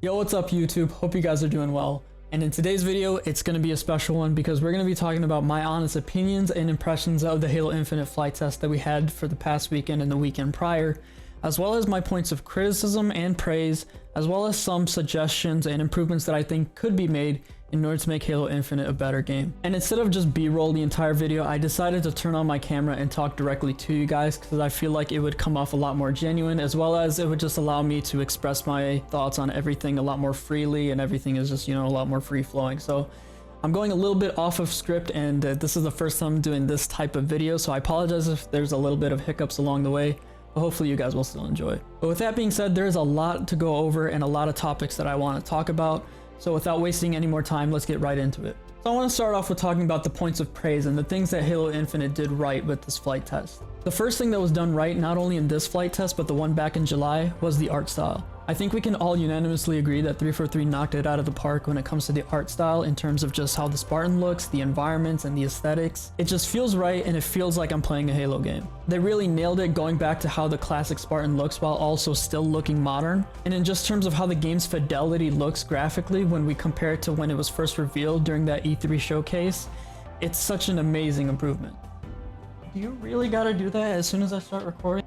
Yo, what's up YouTube? Hope you guys are doing well. And in today's video, it's going to be a special one because we're going to be talking about my honest opinions and impressions of the Halo Infinite flight test that we had for the past weekend and the weekend prior, as well as my points of criticism and praise, as well as some suggestions and improvements that I think could be made in order to make Halo Infinite a better game. And instead of just B-roll the entire video, I decided to turn on my camera and talk directly to you guys because I feel like it would come off a lot more genuine, as well as it would just allow me to express my thoughts on everything a lot more freely, and everything is just, you know, a lot more free-flowing. So I'm going a little bit off of script, and this is the first time I'm doing this type of video, so I apologize if there's a little bit of hiccups along the way. But hopefully you guys will still enjoy. But with that being said, there's a lot to go over and a lot of topics that I want to talk about. So without wasting any more time, let's get right into it. So I want to start off with talking about the points of praise and the things that Halo Infinite did right with this flight test. The first thing that was done right, not only in this flight test, but the one back in July, was the art style. I think we can all unanimously agree that 343 knocked it out of the park when it comes to the art style in terms of just how the Spartan looks, the environments, and the aesthetics. It just feels right, and it feels like I'm playing a Halo game. They really nailed it, going back to how the classic Spartan looks while also still looking modern. And in just terms of how the game's fidelity looks graphically when we compare it to when it was first revealed during that E3 showcase, it's such an amazing improvement. Do you really gotta do that as soon as I start recording?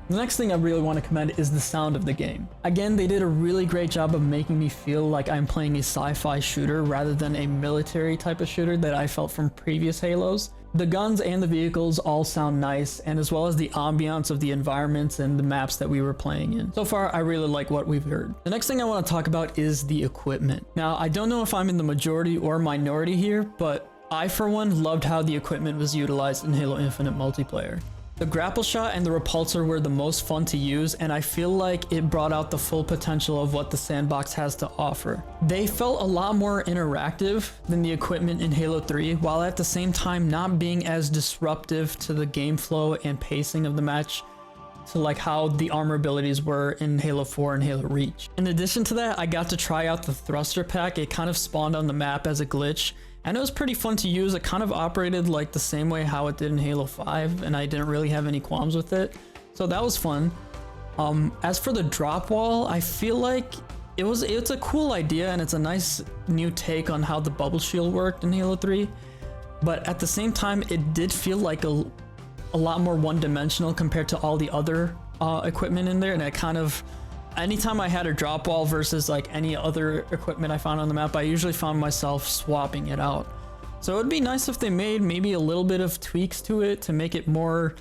The next thing I really want to commend is the sound of the game. Again, they did a really great job of making me feel like I'm playing a sci-fi shooter rather than a military type of shooter that I felt from previous Halos. The guns and the vehicles all sound nice, and as well as the ambiance of the environments and the maps that we were playing in. So far, I really like what we've heard. The next thing I want to talk about is the equipment. Now, I don't know if I'm in the majority or minority here, but I, for one, loved how the equipment was utilized in Halo Infinite multiplayer. The grapple shot and the repulsor were the most fun to use, and I feel like it brought out the full potential of what the sandbox has to offer. They felt a lot more interactive than the equipment in Halo 3, while at the same time not being as disruptive to the game flow and pacing of the match to like how the armor abilities were in Halo 4 and Halo Reach. In addition to that, I got to try out the thruster pack. It kind of spawned on the map as a glitch, and it was pretty fun to use. It kind of operated like the same way how it did in Halo 5, and I didn't really have any qualms with it. So that was fun. As for the drop wall, I feel like it's a cool idea, and it's a nice new take on how the bubble shield worked in Halo 3. But at the same time, it did feel like a lot more one-dimensional compared to all the other equipment in there, and it kind of, anytime I had a drop wall versus like any other equipment I found on the map, I usually found myself swapping it out. So it'd be nice if they made maybe a little bit of tweaks to it to make it more,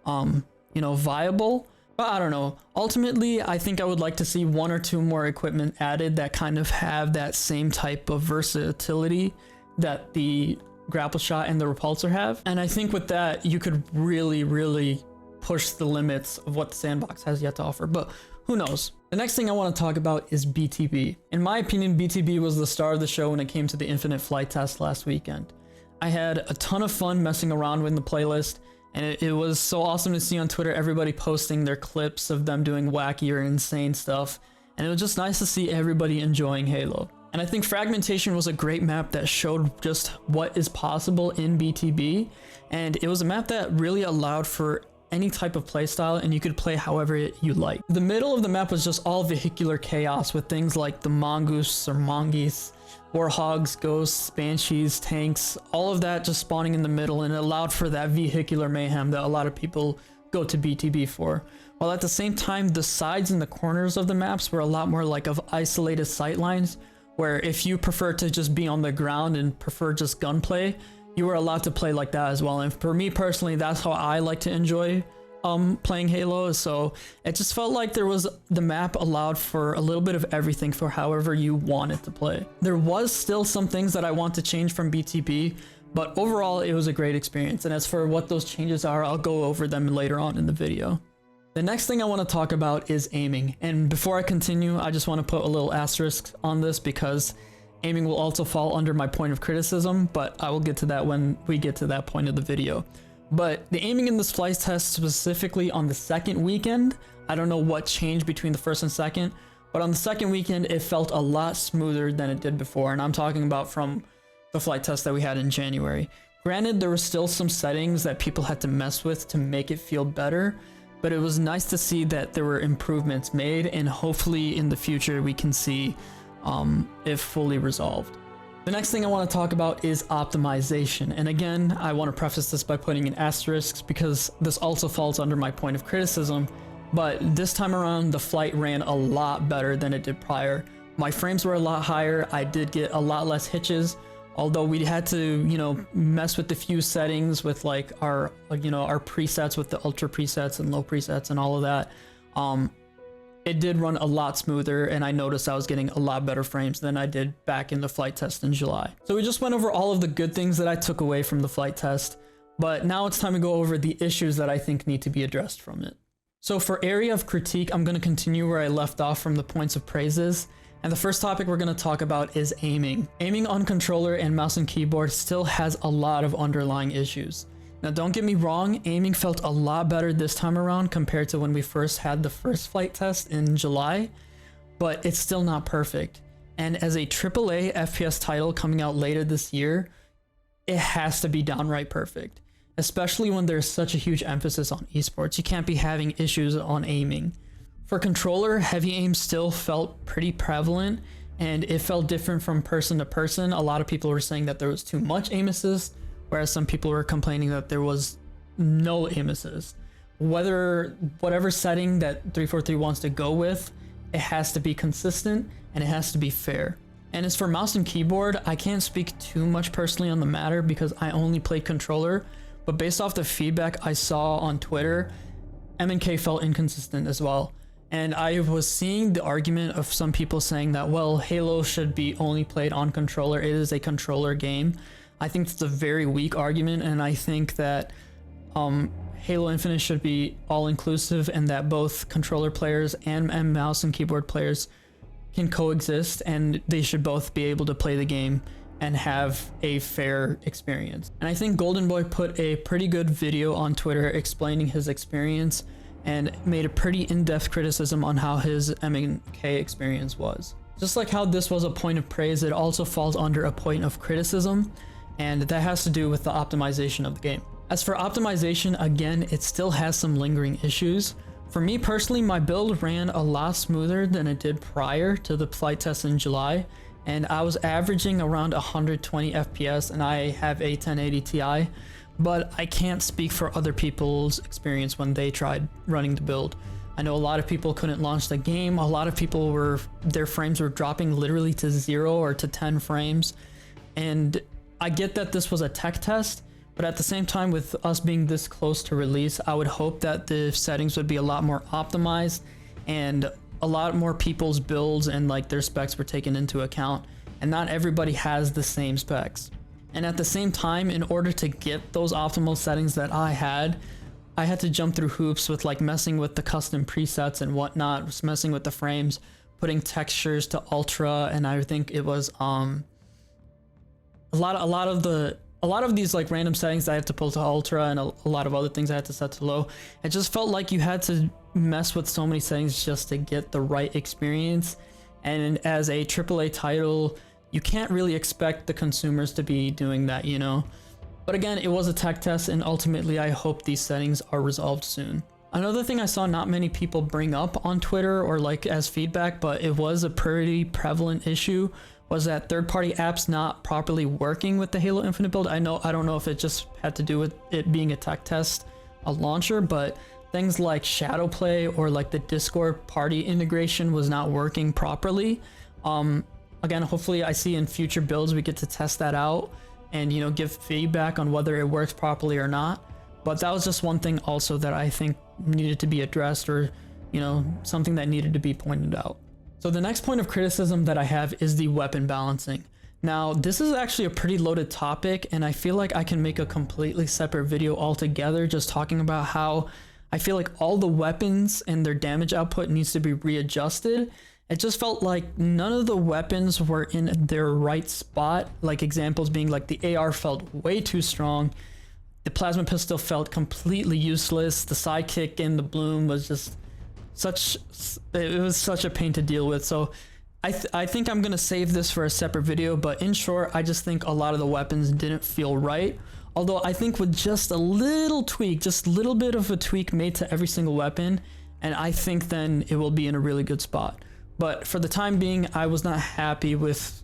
you know, viable. But I don't know. Ultimately, I think I would like to see one or two more equipment added that kind of have that same type of versatility that the grapple shot and the repulsor have. And I think with that, you could really push the limits of what the sandbox has yet to offer. But who knows? The next thing I want to talk about is BTB. In my opinion, BTB was the star of the show when it came to the Infinite flight test last weekend. I had a ton of fun messing around with the playlist, and it was so awesome to see on Twitter everybody posting their clips of them doing wacky or insane stuff, and it was just nice to see everybody enjoying Halo. And I think Fragmentation was a great map that showed just what is possible in BTB, and it was a map that really allowed for any type of playstyle, and you could play however you like. The middle of the map was just all vehicular chaos with things like the mongoose or mongoose, warhogs, ghosts, banshees, tanks, all of that just spawning in the middle, and it allowed for that vehicular mayhem that a lot of people go to BTB for. While at the same time, the sides and the corners of the maps were a lot more like of isolated sightlines, where if you prefer to just be on the ground and prefer just gunplay, you were allowed to play like that as well. And for me personally, that's how I like to enjoy playing Halo. So it just felt like the map allowed for a little bit of everything for however you wanted to play. There was still some things that I want to change from BTB, but overall it was a great experience. And as for what those changes are, I'll go over them later on in the video. The next thing I want to talk about is aiming. And before I continue, I just want to put a little asterisk on this because aiming will also fall under my point of criticism, but I will get to that when we get to that point of the video. But the aiming in this flight test, specifically on the second weekend, I don't know what changed between the first and second, but on the second weekend, it felt a lot smoother than it did before. And I'm talking about from the flight test that we had in January. Granted, there were still some settings that people had to mess with to make it feel better, but it was nice to see that there were improvements made, and hopefully in the future we can see if fully resolved. The next thing I want to talk about is optimization. And again, I want to preface this by putting in asterisks because this also falls under my point of criticism. But this time around, the flight ran a lot better than it did prior. My frames were a lot higher. I did get a lot less hitches, although we had to, mess with the few settings with like our presets with the ultra presets and low presets and all of that. It did run a lot smoother, and I noticed I was getting a lot better frames than I did back in the flight test in July. So we just went over all of the good things that I took away from the flight test, but now it's time to go over the issues that I think need to be addressed from it. So for area of critique, I'm going to continue where I left off from the points of praises. And the first topic we're going to talk about is aiming. Aiming on controller and mouse and keyboard still has a lot of underlying issues. Now don't get me wrong, aiming felt a lot better this time around compared to when we first had the first flight test in July, but it's still not perfect. And as a AAA FPS title coming out later this year, it has to be downright perfect, especially when there's such a huge emphasis on esports. You can't be having issues on aiming. For controller, heavy aim still felt pretty prevalent, and it felt different from person to person. A lot of people were saying that there was too much aim assist, whereas some people were complaining that there was no aim assist. Whatever setting that 343 wants to go with, it has to be consistent and it has to be fair. And as for mouse and keyboard, I can't speak too much personally on the matter because I only played controller, but based off the feedback I saw on Twitter, M&K felt inconsistent as well. And I was seeing the argument of some people saying that, well, Halo should be only played on controller. It is a controller game. I think that's a very weak argument, and I think that Halo Infinite should be all-inclusive and that both controller players and mouse and keyboard players can coexist, and they should both be able to play the game and have a fair experience. And I think Golden Boy put a pretty good video on Twitter explaining his experience and made a pretty in-depth criticism on how his M&K experience was. Just like how this was a point of praise, it also falls under a point of criticism, and that has to do with the optimization of the game. As for optimization, again, it still has some lingering issues. For me personally, my build ran a lot smoother than it did prior to the flight test in July, and I was averaging around 120 FPS, and I have a 1080 Ti, but I can't speak for other people's experience when they tried running the build. I know a lot of people couldn't launch the game. A lot of people their frames were dropping literally to 0 or to 10 frames, and I get that this was a tech test, but at the same time, with us being this close to release, I would hope that the settings would be a lot more optimized and a lot more people's builds and like their specs were taken into account, and not everybody has the same specs. And at the same time, in order to get those optimal settings that I had to jump through hoops with like messing with the custom presets and whatnot, messing with the frames, putting textures to ultra, and I think it was a lot of these like random settings I had to pull to ultra, and a lot of other things I had to set to low. It just felt like you had to mess with so many settings just to get the right experience. And as a AAA title, you can't really expect the consumers to be doing that, But again, it was a tech test, and ultimately I hope these settings are resolved soon. Another thing I saw not many people bring up on Twitter or like as feedback, but it was a pretty prevalent issue, was that third-party apps not properly working with the Halo Infinite build. I don't know if it just had to do with it being a tech test, a launcher, but things like shadow play or like the Discord party integration was not working properly. Again, hopefully I see in future builds we get to test that out and give feedback on whether it works properly or not. But that was just one thing also that I think needed to be addressed, or something that needed to be pointed out. So the next point of criticism that I have is the weapon balancing. Now, this is actually a pretty loaded topic, and I feel like I can make a completely separate video altogether just talking about how I feel like all the weapons and their damage output needs to be readjusted. It just felt like none of the weapons were in their right spot. Like examples being like the AR felt way too strong. The plasma pistol felt completely useless. The sidekick and the bloom was just it was such a pain to deal with. So I think I'm gonna save this for a separate video, but in short, I just think a lot of the weapons didn't feel right. Although I think with just a little tweak, just a little bit of a tweak made to every single weapon, and I think then it will be in a really good spot. But for the time being, I was not happy with,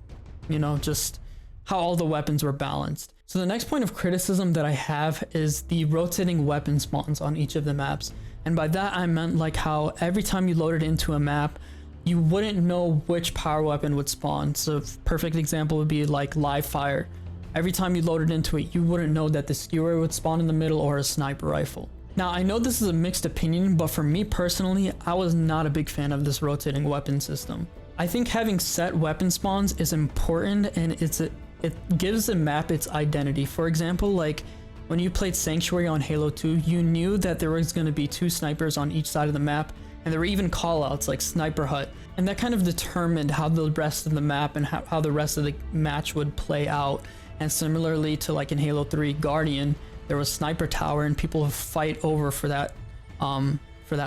just how all the weapons were balanced. So the next point of criticism that I have is the rotating weapon spawns on each of the maps. And by that I meant like how every time you loaded into a map, you wouldn't know which power weapon would spawn. So a perfect example would be like live fire. Every time you loaded into it, you wouldn't know that the skewer would spawn in the middle or a sniper rifle. Now I know this is a mixed opinion, but for me personally, I was not a big fan of this rotating weapon system. I think having set weapon spawns is important, and it gives the map its identity. For example, like when you played Sanctuary on Halo 2, you knew that there was going to be 2 snipers on each side of the map, and there were even callouts like Sniper Hut, and that kind of determined how the rest of the map and how the rest of the match would play out. And similarly to like in Halo 3 Guardian, there was Sniper Tower and people would fight over for that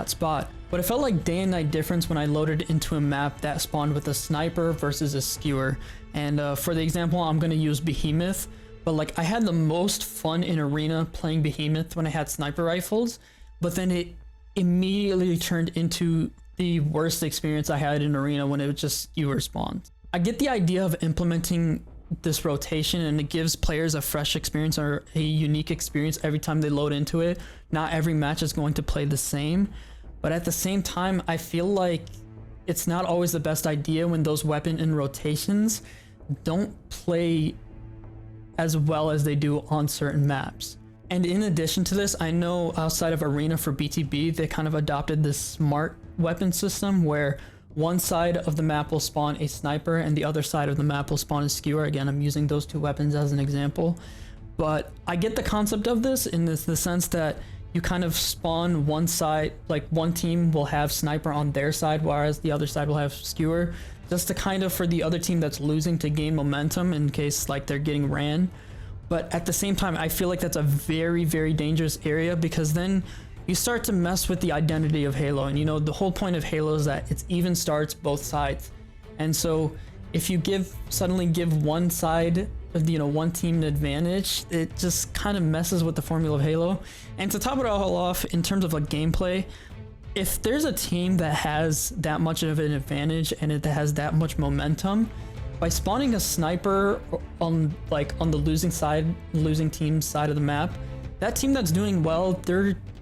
spot. But it felt like day and night difference when I loaded into a map that spawned with a sniper versus a skewer. And for the example, I'm going to use Behemoth, but like I had the most fun in Arena playing Behemoth when I had sniper rifles, but then it immediately turned into the worst experience I had in Arena when it was just skewer spawns. I get the idea of implementing this rotation, and it gives players a fresh experience or a unique experience every time they load into it. Not every match is going to play the same, but at the same time, I feel like it's not always the best idea when those weapon and rotations don't play as well as they do on certain maps. And in addition to this, I know outside of Arena for BTB, they kind of adopted this smart weapon system where one side of the map will spawn a sniper and the other side of the map will spawn a skewer. Again, I'm using those 2 weapons as an example, but I get the concept of this in the sense that you kind of spawn one side, like one team will have sniper on their side, whereas the other side will have skewer, just to kind of for the other team that's losing to gain momentum in case like they're getting ran. But at the same time, I feel like that's a very, very dangerous area, because then you start to mess with the identity of Halo. And the whole point of Halo is that it's even starts both sides. And so if you suddenly give one side of one team an advantage, it just kind of messes with the formula of Halo. And to top it all off, in terms of like gameplay, if there's a team that has that much of an advantage and it has that much momentum, by spawning a sniper on the losing team's side of the map, that team that's doing well,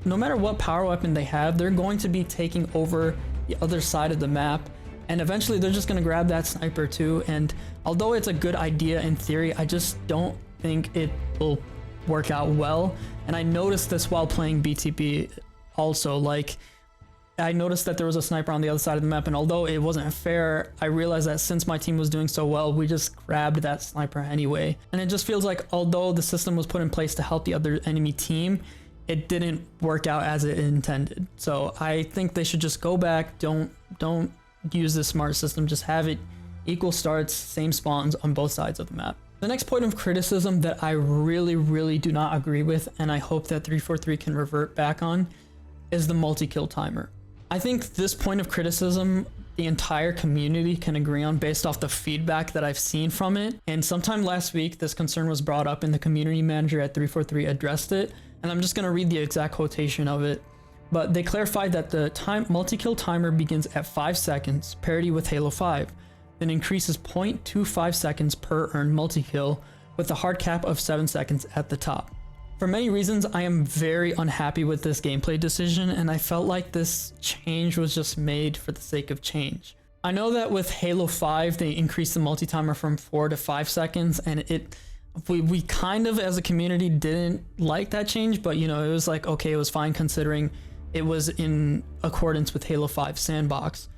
no matter what power weapon they have, they're going to be taking over the other side of the map, and eventually they're just going to grab that sniper too. And although it's a good idea in theory, I just don't think it will work out well. And I noticed this while playing BTB also. Like, I noticed that there was a sniper on the other side of the map, and although it wasn't fair, I realized that since my team was doing so well, we just grabbed that sniper anyway. And it just feels like although the system was put in place to help the other enemy team, it didn't work out as it intended. So I think they should just go back, don't use this smart system, just have it equal starts, same spawns on both sides of the map. The next point of criticism that I really do not agree with, and I hope that 343 can revert back on, is the multi-kill timer. I think this point of criticism the entire community can agree on based off the feedback that I've seen from it. And sometime last week, this concern was brought up and the community manager at 343 addressed it. And I'm just going to read the exact quotation of it. But they clarified that the multi-kill timer begins at 5 seconds, parity with Halo 5, then increases 0.25 seconds per earned multi-kill with a hard cap of 7 seconds at the top. For many reasons, I am very unhappy with this gameplay decision, and I felt like this change was just made for the sake of change. I know that with Halo 5, they increased the multi-timer from 4 to 5 seconds, and we kind of as a community didn't like that change, but it was like, okay, it was fine considering it was in accordance with Halo 5 sandbox.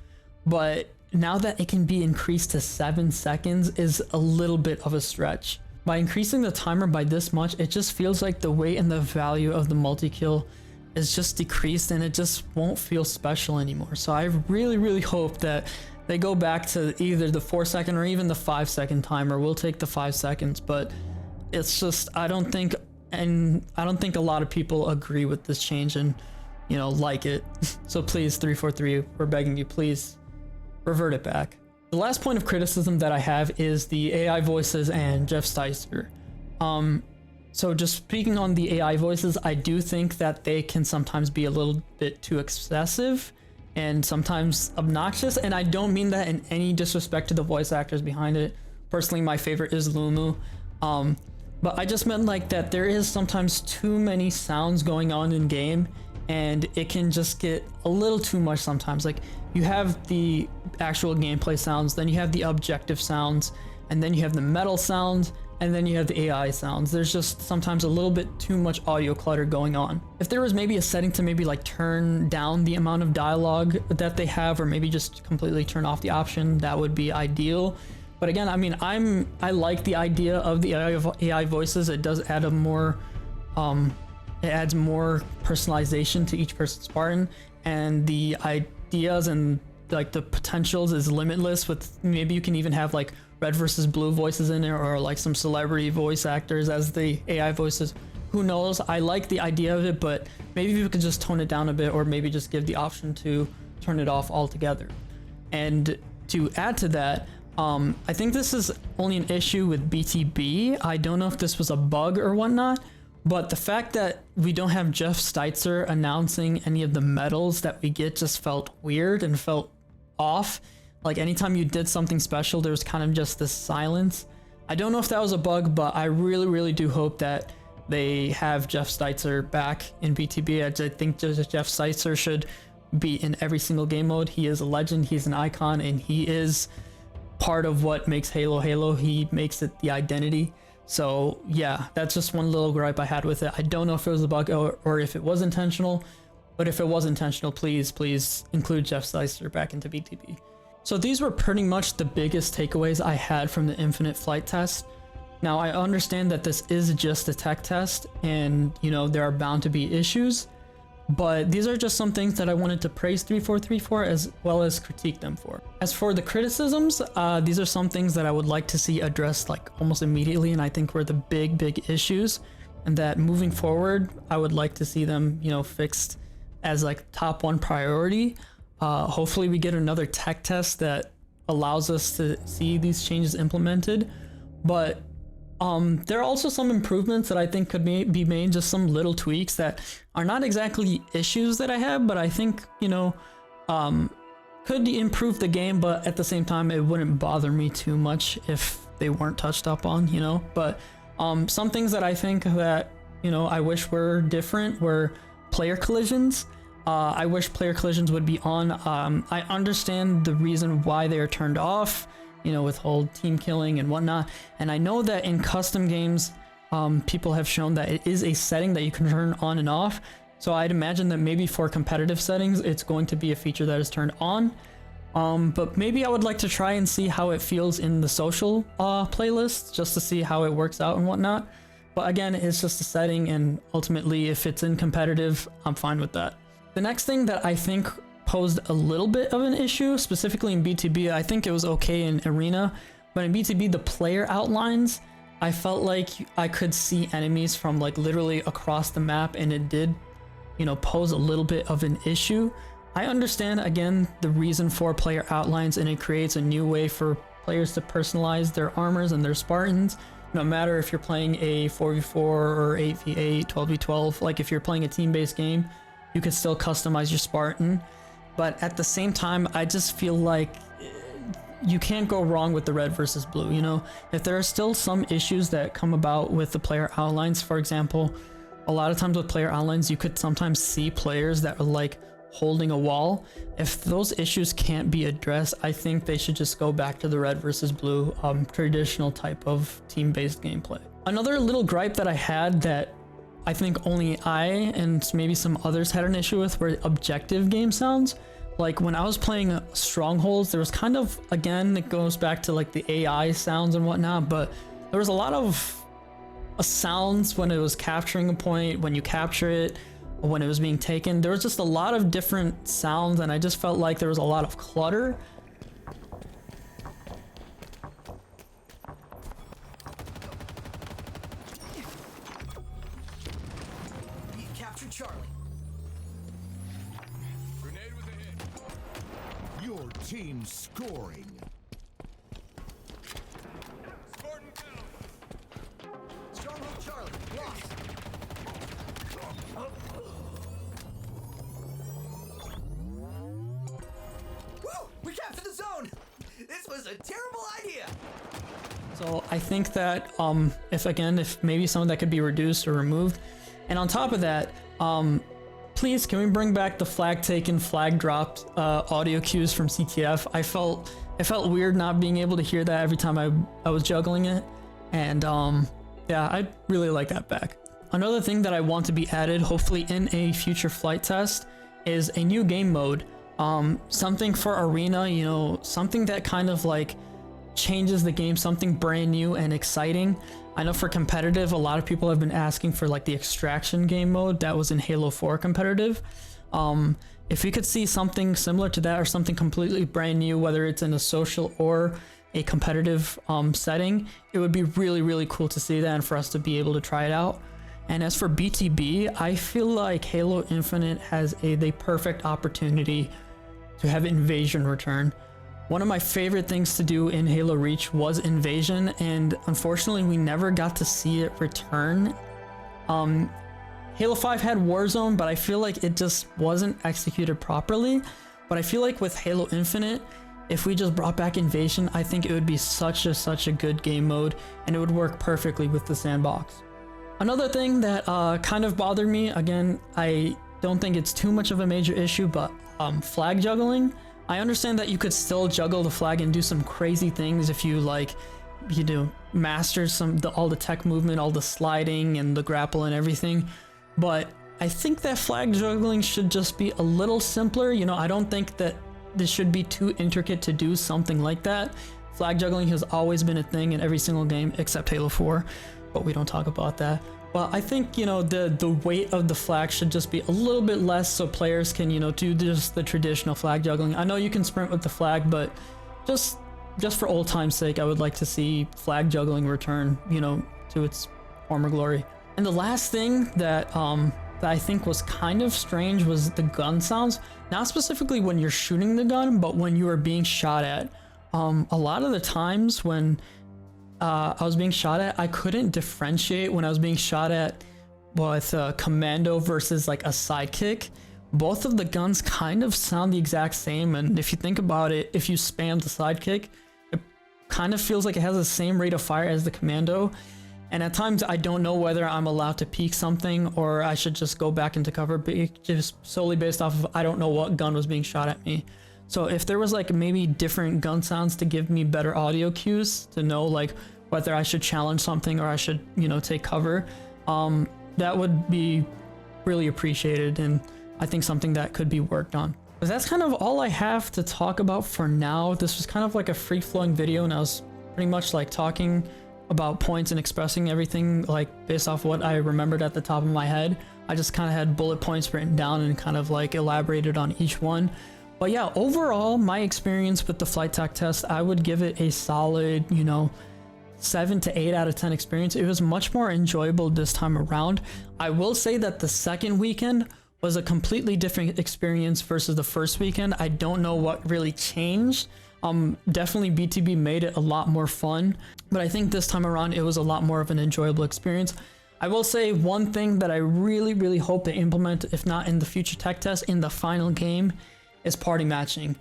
But now that it can be increased to 7 seconds is a little bit of a stretch. By increasing the timer by this much, it just feels like the weight and the value of the multi-kill is just decreased, and it just won't feel special anymore. So I really hope that they go back to either the 4 second or even the 5 second timer. We'll take the 5 seconds, but it's just, I don't think a lot of people agree with this change and like it. So please, 343, we're begging you, please revert it back. The last point of criticism that I have is the AI voices and Jeff Steitzer. So just speaking on the AI voices, I do think that they can sometimes be a little bit too excessive, and sometimes obnoxious, and I don't mean that in any disrespect to the voice actors behind it. Personally, my favorite is Lumu, but I just meant like that there is sometimes too many sounds going on in game, and it can just get a little too much sometimes. Like, you have the actual gameplay sounds, then you have the objective sounds, and then you have the metal sounds, and then you have the AI sounds. There's just sometimes a little bit too much audio clutter going on. If there was maybe a setting to maybe like turn down the amount of dialogue that they have, or maybe just completely turn off the option, that would be ideal. But again, I mean, I like the idea of the AI voices. It does add a more, it adds more personalization to each person's Spartan, and the ideas and like the potentials is limitless. With maybe you can even have like red versus blue voices in there, or like some celebrity voice actors as the AI voices. Who knows? I like the idea of it, but maybe we could just tone it down a bit, or maybe just give the option to turn it off altogether. And to add to that, I think this is only an issue with BTB. I don't know if this was a bug or whatnot, but the fact that we don't have Jeff Steitzer announcing any of the medals that we get just felt weird and felt off. Like, anytime you did something special, there was kind of just this silence. I don't know if that was a bug, but I really do hope that they have Jeff Steitzer back in BTB. I think just Jeff Steitzer should be in every single game mode. He is a legend, he's an icon, and he is part of what makes Halo Halo. He makes it the identity. So yeah, that's just one little gripe I had with it. I don't know if it was a bug or if it was intentional, but if it was intentional, please include Jeff Steitzer back into BTB. So these were pretty much the biggest takeaways I had from the Infinite Flight test. Now, I understand that this is just a tech test, and you know, there are bound to be issues, but these are just some things that I wanted to praise 343 for, as well as critique them for. As for the criticisms, these are some things that I would like to see addressed like almost immediately, and I think were the big issues, and that moving forward, I would like to see them, you know, fixed as like top one priority. Hopefully we get another tech test that allows us to see these changes implemented, but there are also some improvements that I think could be made, just some little tweaks that are not exactly issues that I have, but I think, you know, could improve the game, but at the same time, it wouldn't bother me too much if they weren't touched up on, you know. But some things that I think that, you know, I wish were different were player collisions. I wish player collisions would be on. I understand the reason why they are turned off, you know, with whole team killing and whatnot. And I know that in custom games, people have shown that it is a setting that you can turn on and off. So I'd imagine that maybe for competitive settings, it's going to be a feature that is turned on. But maybe I would like to try and see how it feels in the social playlist, just to see how it works out and whatnot. But again, it's just a setting, and ultimately, if it's in competitive, I'm fine with that. The next thing that I think posed a little bit of an issue, specifically in BTB, I think it was okay in Arena, but in BTB, the player outlines, I felt like I could see enemies from like literally across the map, and it did, you know, pose a little bit of an issue. I understand, again, the reason for player outlines, and it creates a new way for players to personalize their armors and their Spartans, no matter if you're playing a 4v4 or 8v8, 12v12, like if you're playing a team-based game, you could still customize your Spartan. But at the same time, I just feel like you can't go wrong with the red versus blue, you know? If there are still some issues that come about with the player outlines, for example, a lot of times with player outlines, you could sometimes see players that are like holding a wall. If those issues can't be addressed, I think they should just go back to the red versus blue traditional type of team-based gameplay. Another little gripe that I had that I think only I and maybe some others had an issue with were objective game sounds. Like when I was playing Strongholds, there was kind of, again, it goes back to like the AI sounds and whatnot, but there was a lot of sounds when it was capturing a point, when you capture it, or when it was being taken. There was just a lot of different sounds, and I just felt like there was a lot of clutter. Capture Charlie. Grenade with a hit. Your team scoring. Spartan down. Stronghold Charlie, lost. So I think that if maybe some of that could be reduced or removed. And on top of that, please, can we bring back the flag taken, flag dropped audio cues from CTF? It felt weird not being able to hear that every time I was juggling it. And yeah, I'd really like that back. Another thing that I want to be added, hopefully in a future flight test, is a new game mode. Something for arena, you know, something that kind of like changes the game, something brand new and exciting. I know for competitive, a lot of people have been asking for like the extraction game mode that was in Halo 4 competitive. If we could see something similar to that or something completely brand new, whether it's in a social or a competitive setting, it would be really, really cool to see that and for us to be able to try it out. And as for BTB, I feel like Halo Infinite has the perfect opportunity to have Invasion return. One of my favorite things to do in Halo Reach was Invasion, and unfortunately we never got to see it return. Halo 5 had Warzone, but I feel like it just wasn't executed properly. But I feel like with Halo Infinite, if we just brought back Invasion, I think it would be such a good game mode, and it would work perfectly with the sandbox. Another thing that kind of bothered me, again, I don't think it's too much of a major issue, but flag juggling. I understand that you could still juggle the flag and do some crazy things if you like, you know, master all the tech movement, all the sliding and the grapple and everything. But I think that flag juggling should just be a little simpler. You know, I don't think that this should be too intricate to do something like that. Flag juggling has always been a thing in every single game except Halo 4. But we don't talk about that. But I think, you know, the weight of the flag should just be a little bit less so players can, you know, do just the traditional flag juggling. I know you can sprint with the flag, but just for old time's sake, I would like to see flag juggling return, you know, to its former glory. And the last thing that I think was kind of strange was the gun sounds. Not specifically when you're shooting the gun, but when you are being shot at. A lot of the times when I was being shot at, I couldn't differentiate when I was being shot at with a commando versus like a sidekick. Both of the guns kind of sound the exact same, and if you think about it, if you spam the sidekick, it kind of feels like it has the same rate of fire as the commando. And at times I don't know whether I'm allowed to peek something or I should just go back into cover, just solely based off of I don't know what gun was being shot at me. So if there was like maybe different gun sounds to give me better audio cues to know like whether I should challenge something or I should, you know, take cover, that would be really appreciated, and I think something that could be worked on. But that's kind of all I have to talk about for now. This was kind of like a free-flowing video, and I was pretty much like talking about points and expressing everything like based off what I remembered at the top of my head. I just kind of had bullet points written down and kind of like elaborated on each one. But yeah, overall, my experience with the flight tech test, I would give it a solid, you know, 7 to 8 out of 10 experience. It was much more enjoyable this time around. I will say that the second weekend was a completely different experience versus the first weekend. I don't know what really changed. Definitely BTB made it a lot more fun, but I think this time around it was a lot more of an enjoyable experience. I will say one thing that I really hope they implement, if not in the future tech test, in the final game, is party matching.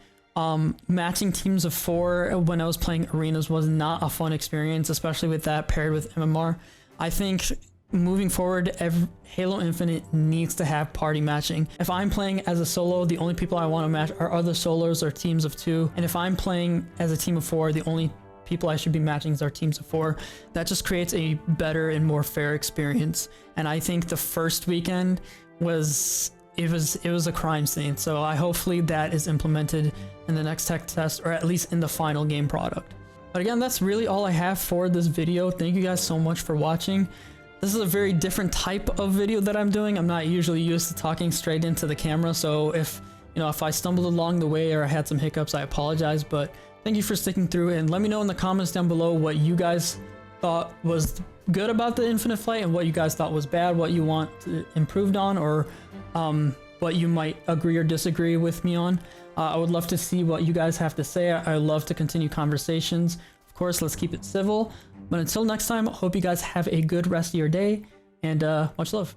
Matching teams of 4 when I was playing arenas was not a fun experience, especially with that paired with MMR. I think moving forward, Halo Infinite needs to have party matching. If I'm playing as a solo, the only people I want to match are other solos or teams of 2. And if I'm playing as a team of 4, the only people I should be matching are teams of 4. That just creates a better and more fair experience. And I think the first weekend was a crime scene. So hopefully that is implemented in the next tech test, or at least in the final game product. But again, that's really all I have for this video. Thank you guys so much for watching. This is a very different type of video that I'm doing. I'm not usually used to talking straight into the camera, so if I stumbled along the way or I had some hiccups, I apologize. But thank you for sticking through, and let me know in the comments down below what you guys thought was good about the Infinite Flight and what you guys thought was bad, what you want improved on, or what you might agree or disagree with me on. I would love to see what you guys have to say. I love to continue conversations. Of course, let's keep it civil. But until next time, hope you guys have a good rest of your day, and much love.